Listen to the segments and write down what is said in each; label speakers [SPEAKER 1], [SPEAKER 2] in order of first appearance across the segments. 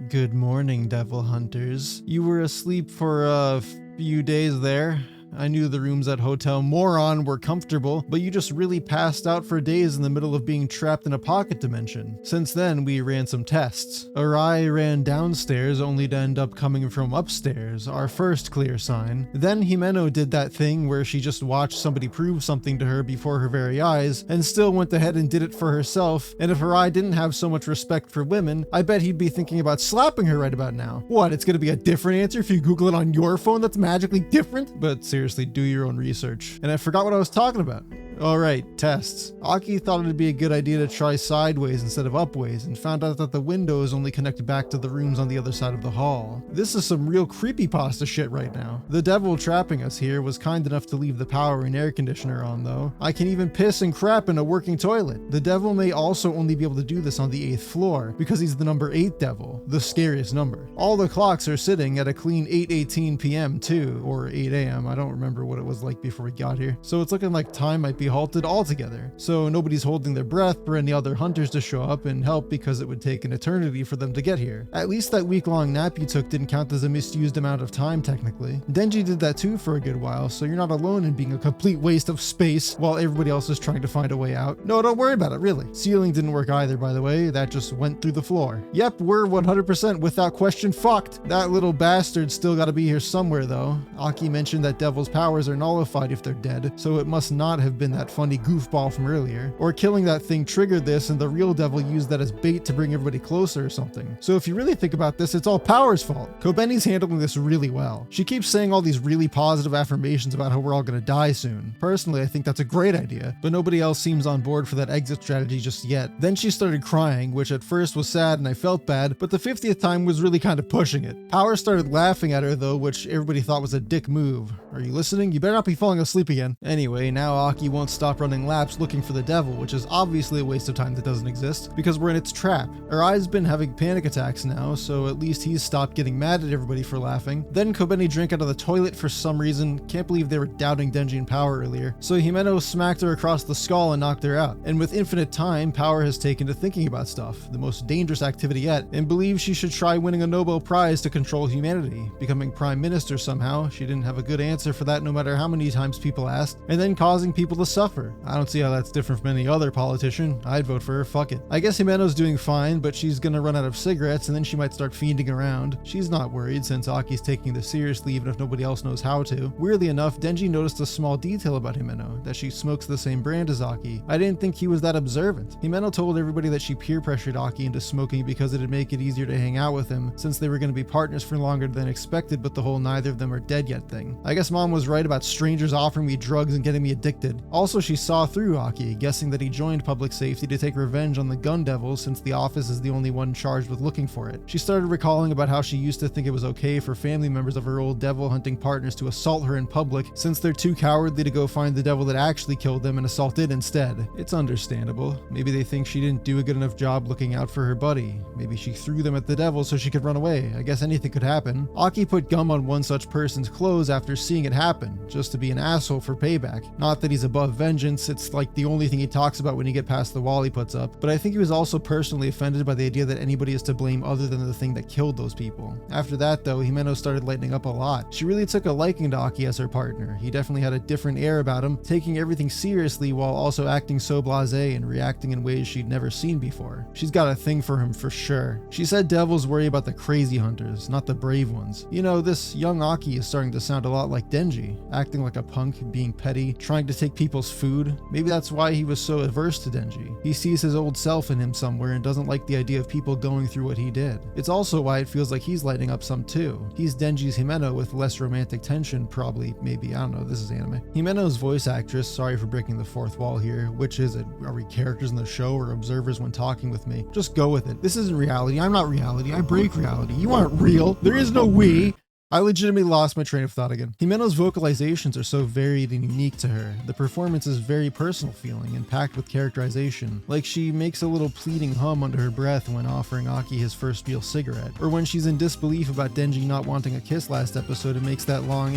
[SPEAKER 1] Good morning, devil hunters. You were asleep for a few days there. I knew the rooms at Hotel Morin were comfortable, but you just really passed out for days in the middle of being trapped in a pocket dimension. Since then, we ran some tests. Arai ran downstairs only to end up coming from upstairs, our first clear sign. Then Himeno did that thing where she just watched somebody prove something to her before her very eyes, and still went ahead and did it for herself, and if Arai didn't have so much respect for women, I bet he'd be thinking about slapping her right about now. What, it's gonna be a different answer if you Google it on your phone that's magically different? But seriously, do your own research. And I forgot what I was talking about. Alright, tests. Aki thought it'd be a good idea to try sideways instead of upways, and found out that the windows only connect back to the rooms on the other side of the hall. This is some real creepypasta shit right now. The devil trapping us here was kind enough to leave the power and air conditioner on though. I can even piss and crap in a working toilet. The devil may also only be able to do this on the 8th floor, because he's the number 8 devil, the scariest number. All the clocks are sitting at a clean 8:18 p.m. too, or 8 a.m. I don't remember what it was like before we got here. So it's looking like time might be halted altogether. So nobody's holding their breath for any other hunters to show up and help because it would take an eternity for them to get here. At least that week-long nap you took didn't count as a misused amount of time technically. Denji did that too for a good while, so you're not alone in being a complete waste of space while everybody else is trying to find a way out. No, don't worry about it, really. Ceiling didn't work either, by the way. That just went through the floor. Yep, we're 100% without question fucked. That little bastard still gotta be here somewhere though. Aki mentioned that devil's powers are nullified if they're dead, so it must not have been that funny goofball from earlier. Or killing that thing triggered this and the real devil used that as bait to bring everybody closer or something. So if you really think about this, it's all Power's fault. Kobeni's handling this really well. She keeps saying all these really positive affirmations about how we're all gonna die soon. Personally, I think that's a great idea, but nobody else seems on board for that exit strategy just yet. Then she started crying, which at first was sad and I felt bad, but the 50th time was really kind of pushing it. Power started laughing at her though, which everybody thought was a dick move. Are you listening? You better not be falling asleep again. Anyway, now Aki won't stop running laps looking for the devil, which is obviously a waste of time that doesn't exist because we're in its trap. Arai's been having panic attacks now, so at least he's stopped getting mad at everybody for laughing. Then Kobeni drank out of the toilet for some reason. Can't believe they were doubting Denji and Power earlier. So Himeno smacked her across the skull and knocked her out. And with infinite time, Power has taken to thinking about stuff, the most dangerous activity yet, and believes she should try winning a Nobel Prize to control humanity, becoming prime minister somehow. She didn't have a good answer for that no matter how many times people asked, and then causing people to suffer. I don't see how that's different from any other politician. I'd vote for her, fuck it. I guess Himeno's doing fine, but she's gonna run out of cigarettes and then she might start fiending around. She's not worried since Aki's taking this seriously even if nobody else knows how to. Weirdly enough, Denji noticed a small detail about Himeno, that she smokes the same brand as Aki. I didn't think he was that observant. Himeno told everybody that she peer pressured Aki into smoking because it'd make it easier to hang out with him since they were gonna be partners for longer than expected, but the whole neither of them are dead yet thing. I guess mom was right about strangers offering me drugs and getting me addicted. Also, she saw through Aki, guessing that he joined public safety to take revenge on the gun devils since the office is the only one charged with looking for it. She started recalling about how she used to think it was okay for family members of her old devil hunting partners to assault her in public since they're too cowardly to go find the devil that actually killed them and assault it instead. It's understandable. Maybe they think she didn't do a good enough job looking out for her buddy. Maybe she threw them at the devil so she could run away. I guess anything could happen. Aki put gum on one such person's clothes after seeing it happen, just to be an asshole for payback. Not that he's above vengeance, it's like the only thing he talks about when you get past the wall he puts up, but I think he was also personally offended by the idea that anybody is to blame other than the thing that killed those people. After that though, Himeno started lightening up a lot. She really took a liking to Aki as her partner. He definitely had a different air about him, taking everything seriously while also acting so blasé and reacting in ways she'd never seen before. She's got a thing for him for sure. She said devils worry about the crazy hunters, not the brave ones. You know, this young Aki is starting to sound a lot like Denji, acting like a punk, being petty, trying to take people's food. Maybe that's why he was so averse to Denji. He sees his old self in him somewhere and doesn't like the idea of people going through what he did. It's also why it feels like he's lighting up some too. He's Denji's Himeno with less romantic tension, probably, maybe, I don't know, this is anime. Himeno's voice actress, sorry for breaking the fourth wall here, which is it? Are we characters in the show or observers when talking with me? Just go with it. This isn't reality, I'm not reality, I break reality. You aren't real, there is no we. I legitimately lost my train of thought again. Himeno's vocalizations are so varied and unique to her. The performance is very personal feeling and packed with characterization. Like she makes a little pleading hum under her breath when offering Aki his first real cigarette. Or when she's in disbelief about Denji not wanting a kiss last episode and makes that long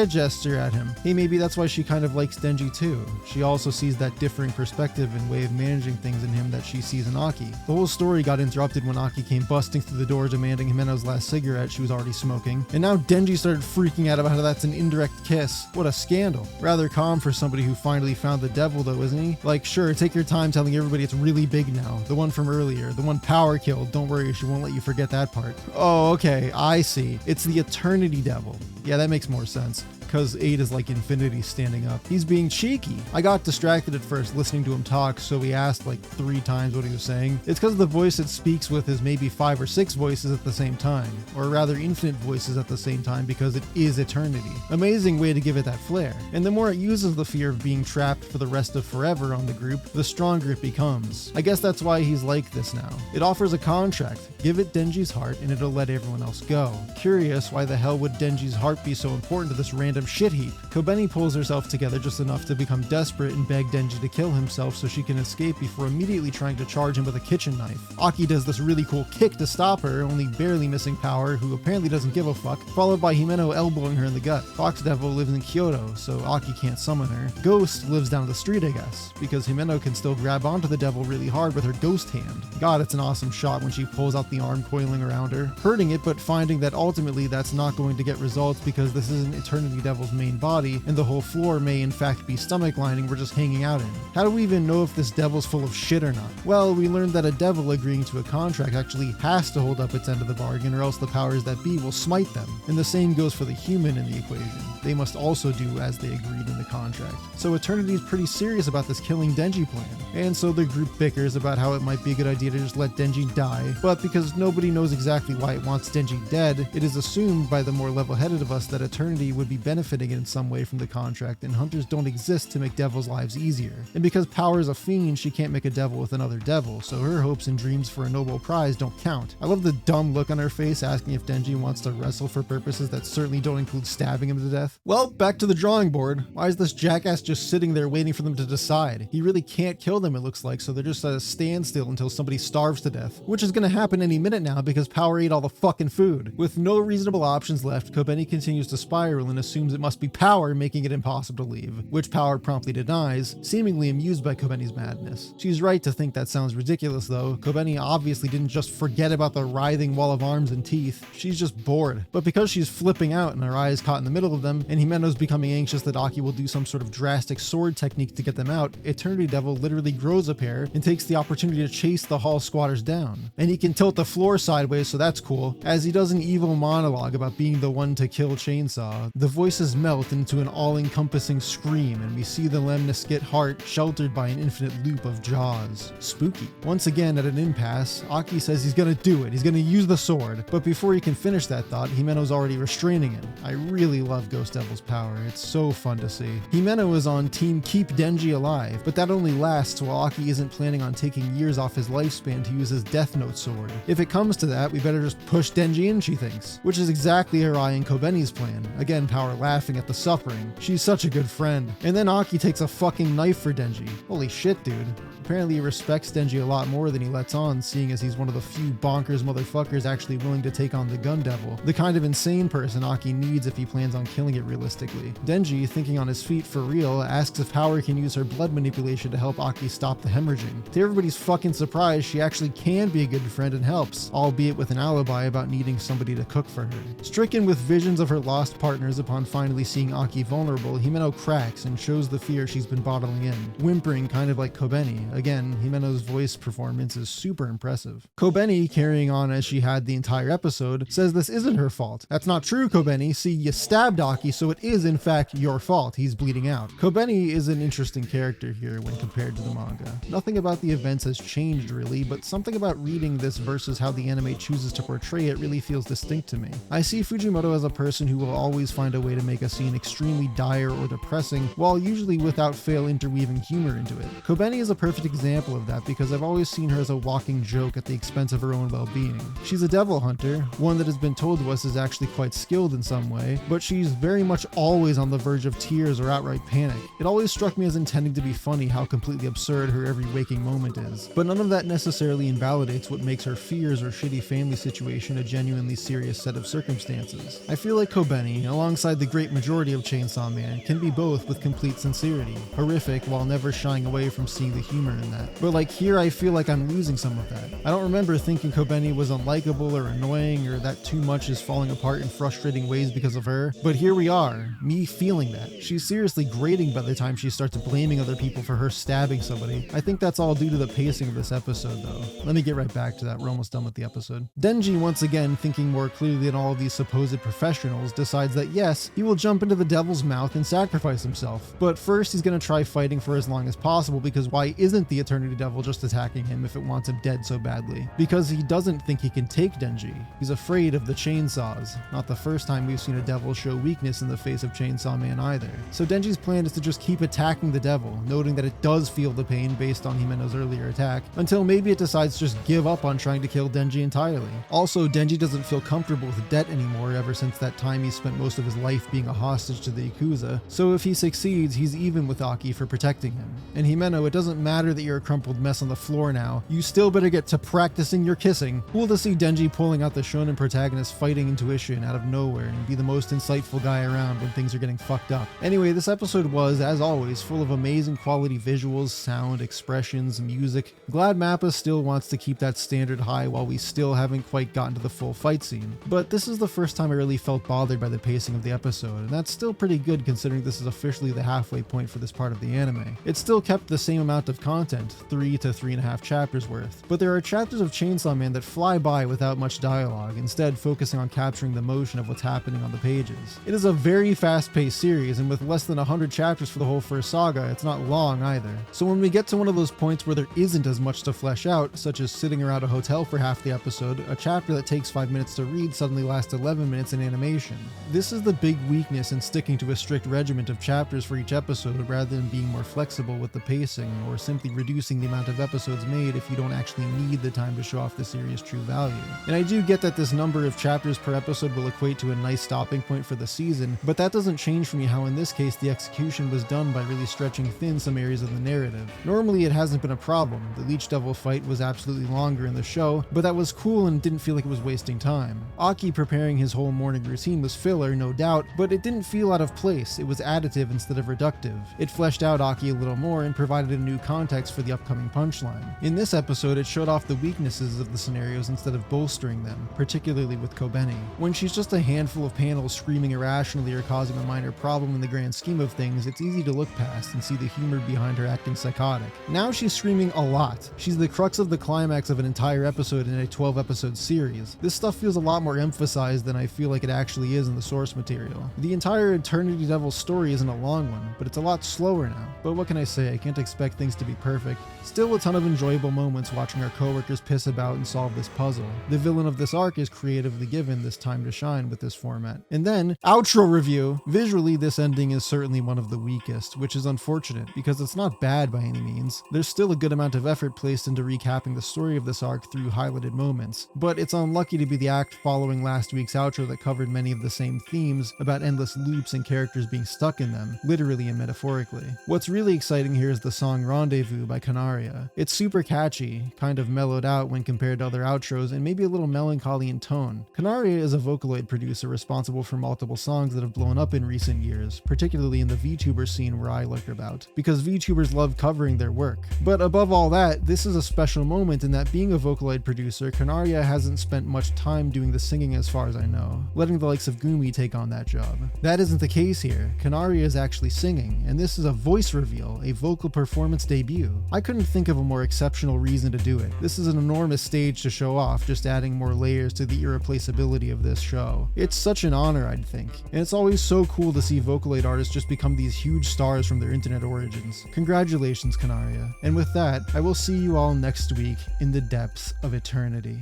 [SPEAKER 1] gesture at him. Hey, maybe that's why she kind of likes Denji too. She also sees that differing perspective and way of managing things in him that she sees in Aki. The whole story got interrupted when Aki came busting through the door demanding Himeno's last cigarette she was already smoking. And now Denji started freaking out about how that's an indirect kiss. What a scandal. Rather calm for somebody who finally found the devil though, isn't he? Like, sure, take your time telling everybody it's really big now. The one from earlier, the one Power killed. Don't worry, she won't let you forget that part. Oh, okay, I see. It's the Eternity Devil. Yeah, that makes more sense. Because 8 is like infinity standing up. He's being cheeky. I got distracted at first listening to him talk, so we asked like 3 times what he was saying. It's because the voice it speaks with is maybe 5 or 6 voices at the same time, or rather infinite voices at the same time because it is eternity. Amazing way to give it that flair. And the more it uses the fear of being trapped for the rest of forever on the group, the stronger it becomes. I guess that's why he's like this now. It offers a contract. Give it Denji's heart and it'll let everyone else go. Curious, why the hell would Denji's heart be so important to this random shit heap? Kobeni pulls herself together just enough to become desperate and beg Denji to kill himself so she can escape before immediately trying to charge him with a kitchen knife. Aki does this really cool kick to stop her, only barely missing Power, who apparently doesn't give a fuck, followed by Himeno elbowing her in the gut. Fox Devil lives in Kyoto, so Aki can't summon her. Ghost lives down the street, I guess, because Himeno can still grab onto the devil really hard with her ghost hand. God, it's an awesome shot when she pulls out the arm coiling around her, hurting it but finding that ultimately that's not going to get results because this isn't Eternity Devil's main body, and the whole floor may in fact be stomach lining we're just hanging out in. How do we even know if this devil's full of shit or not? Well, we learned that a devil agreeing to a contract actually has to hold up its end of the bargain, or else the powers that be will smite them. And the same goes for the human in the equation. They must also do as they agreed in the contract. So Eternity's pretty serious about this killing Denji plan. And so the group bickers about how it might be a good idea to just let Denji die, but because nobody knows exactly why it wants Denji dead, it is assumed by the more level-headed of us that Eternity would be benefiting in some way from the contract, and hunters don't exist to make devils' lives easier. And because Power is a fiend, she can't make a devil with another devil, so her hopes and dreams for a noble prize don't count. I love the dumb look on her face asking if Denji wants to wrestle for purposes that certainly don't include stabbing him to death. Well, back to the drawing board. Why is this jackass just sitting there waiting for them to decide? He really can't kill them, it looks like, so they're just at a standstill until somebody starves to death, which is gonna happen any minute now because Power ate all the fucking food. With no reasonable options left, Kobeni continues to spiral and assumes it must be Power making it impossible to leave, which Power promptly denies, seemingly amused by Kobeni's madness. She's right to think that sounds ridiculous though. Kobeni obviously didn't just forget about the writhing wall of arms and teeth. She's just bored. But because she's flipping out and her eye is caught in the middle of them, and Himeno's becoming anxious that Aki will do some sort of drastic sword technique to get them out, Eternity Devil literally grows a pair and takes the opportunity to chase the hall squatters down. And he can tilt the floor sideways, so that's cool, as he does an evil monologue about being the one to kill Chainsaw. The voices melt into an all-encompassing scream, and we see the Lemniscate heart sheltered by an infinite loop of jaws. Spooky. Once again at an impasse, Aki says he's gonna do it, he's gonna use the sword, but before he can finish that thought, Himeno's already restraining him. I really love Ghost Devil's power, it's so fun to see. Himeno is on team keep Denji alive, but that only lasts while Aki isn't planning on taking years off his lifespan to use his Death Note sword. If it comes to that, we better just push Denji in, she thinks, which is exactly her eye and Kobeni's plan. Again, Power laughing at the suffering. She's such a good friend. And then Aki takes a fucking knife for Denji. Holy shit, dude. Apparently he respects Denji a lot more than he lets on, seeing as he's one of the few bonkers motherfuckers actually willing to take on the Gun Devil, the kind of insane person Aki needs if he plans on killing it realistically. Denji, thinking on his feet for real, asks if Power can use her blood manipulation to help Aki stop the hemorrhaging. To everybody's fucking surprise, she actually can be a good friend and helps, albeit with an alibi about needing somebody to cook for her. Stricken with visions of her lost partners upon finally seeing Aki vulnerable, Himeno cracks and shows the fear she's been bottling in, whimpering kind of like Kobeni. Again, Himeno's voice performance is super impressive. Kobeni, carrying on as she had the entire episode, says this isn't her fault. That's not true, Kobeni. See, you stabbed Aki, so it is in fact your fault. He's bleeding out. Kobeni is an interesting character here when compared to the manga. Nothing about the events has changed really, but something about reading this versus how the anime chooses to portray it really feels distinct to me. I see Fujimoto as a person who will always find a way to to make a scene extremely dire or depressing, while usually without fail interweaving humor into it. Kobeni is a perfect example of that because I've always seen her as a walking joke at the expense of her own well-being. She's a devil hunter, one that has been told to us is actually quite skilled in some way, but she's very much always on the verge of tears or outright panic. It always struck me as intending to be funny how completely absurd her every waking moment is, but none of that necessarily invalidates what makes her fears or shitty family situation a genuinely serious set of circumstances. I feel like Kobeni, alongside the great majority of Chainsaw Man, can be both with complete sincerity, horrific while never shying away from seeing the humor in that. But like here, I feel like I'm losing some of that. I don't remember thinking Kobeni was unlikable or annoying or that too much is falling apart in frustrating ways because of her, but here we are, me feeling that. She's seriously grating by the time she starts blaming other people for her stabbing somebody. I think that's all due to the pacing of this episode though. Let me get right back to that, we're almost done with the episode. Denji, once again thinking more clearly than all of these supposed professionals, decides that yes, he will jump into the devil's mouth and sacrifice himself. But first he's going to try fighting for as long as possible because why isn't the Eternity Devil just attacking him if it wants him dead so badly? Because he doesn't think he can take Denji. He's afraid of the chainsaws. Not the first time we've seen a devil show weakness in the face of Chainsaw Man either. So Denji's plan is to just keep attacking the devil, noting that it does feel the pain based on Himeno's earlier attack, until maybe it decides to just give up on trying to kill Denji entirely. Also, Denji doesn't feel comfortable with debt anymore ever since that time he spent most of his life being a hostage to the Yakuza, so if he succeeds, he's even with Aki for protecting him. And Himeno, it doesn't matter that you're a crumpled mess on the floor now, you still better get to practicing your kissing. Cool to see Denji pulling out the shonen protagonist fighting intuition out of nowhere and be the most insightful guy around when things are getting fucked up. Anyway, this episode was, as always, full of amazing quality visuals, sound, expressions, music. Glad Mappa still wants to keep that standard high while we still haven't quite gotten to the full fight scene. But this is the first time I really felt bothered by the pacing of the episode, and that's still pretty good considering this is officially the halfway point for this part of the anime. It still kept the same amount of content, 3 to 3.5 chapters worth, but there are chapters of Chainsaw Man that fly by without much dialogue, instead focusing on capturing the motion of what's happening on the pages. It is a very fast-paced series, and with less than 100 chapters for the whole first saga, it's not long either. So when we get to one of those points where there isn't as much to flesh out, such as sitting around a hotel for half the episode, a chapter that takes 5 minutes to read suddenly lasts 11 minutes in animation. This is the big weakness in sticking to a strict regiment of chapters for each episode rather than being more flexible with the pacing or simply reducing the amount of episodes made if you don't actually need the time to show off the series' true value. And I do get that this number of chapters per episode will equate to a nice stopping point for the season, but that doesn't change for me how in this case the execution was done by really stretching thin some areas of the narrative. Normally it hasn't been a problem. The Leech Devil fight was absolutely longer in the show, but that was cool and didn't feel like it was wasting time. Aki preparing his whole morning routine was filler, no doubt, but it didn't feel out of place. It was additive instead of reductive. It fleshed out Aki a little more and provided a new context for the upcoming punchline. In this episode, it showed off the weaknesses of the scenarios instead of bolstering them, particularly with Kobeni. When she's just a handful of panels screaming irrationally or causing a minor problem in the grand scheme of things, it's easy to look past and see the humor behind her acting psychotic. Now she's screaming a lot. She's the crux of the climax of an entire episode in a 12-episode series. This stuff feels a lot more emphasized than I feel like it actually is in the source material. The entire Eternity Devil story isn't a long one, but it's a lot slower now. But what can I say? I can't expect things to be perfect. Still a ton of enjoyable moments watching our coworkers piss about and solve this puzzle. The villain of this arc is creatively given this time to shine with this format. And then, outro review! Visually, this ending is certainly one of the weakest, which is unfortunate because it's not bad by any means. There's still a good amount of effort placed into recapping the story of this arc through highlighted moments, but it's unlucky to be the act following last week's outro that covered many of the same themes about endless loops and characters being stuck in them, literally and metaphorically. What's really exciting here is the song Rendezvous by Kanaria. It's super catchy, kind of mellowed out when compared to other outros, and maybe a little melancholy in tone. Kanaria is a Vocaloid producer responsible for multiple songs that have blown up in recent years, particularly in the VTuber scene where I lurk about, because VTubers love covering their work. But above all that, this is a special moment in that being a Vocaloid producer, Kanaria hasn't spent much time doing the singing as far as I know, letting the likes of Gumi take on that job. That isn't the case here. Kanaria is actually singing, and this is a voice reveal, a vocal performance debut. I couldn't think of a more exceptional reason to do it. This is an enormous stage to show off, just adding more layers to the irreplaceability of this show. It's such an honor, I'd think, and it's always so cool to see Vocaloid artists just become these huge stars from their internet origins. Congratulations, Kanaria. And with that, I will see you all next week in the depths of eternity.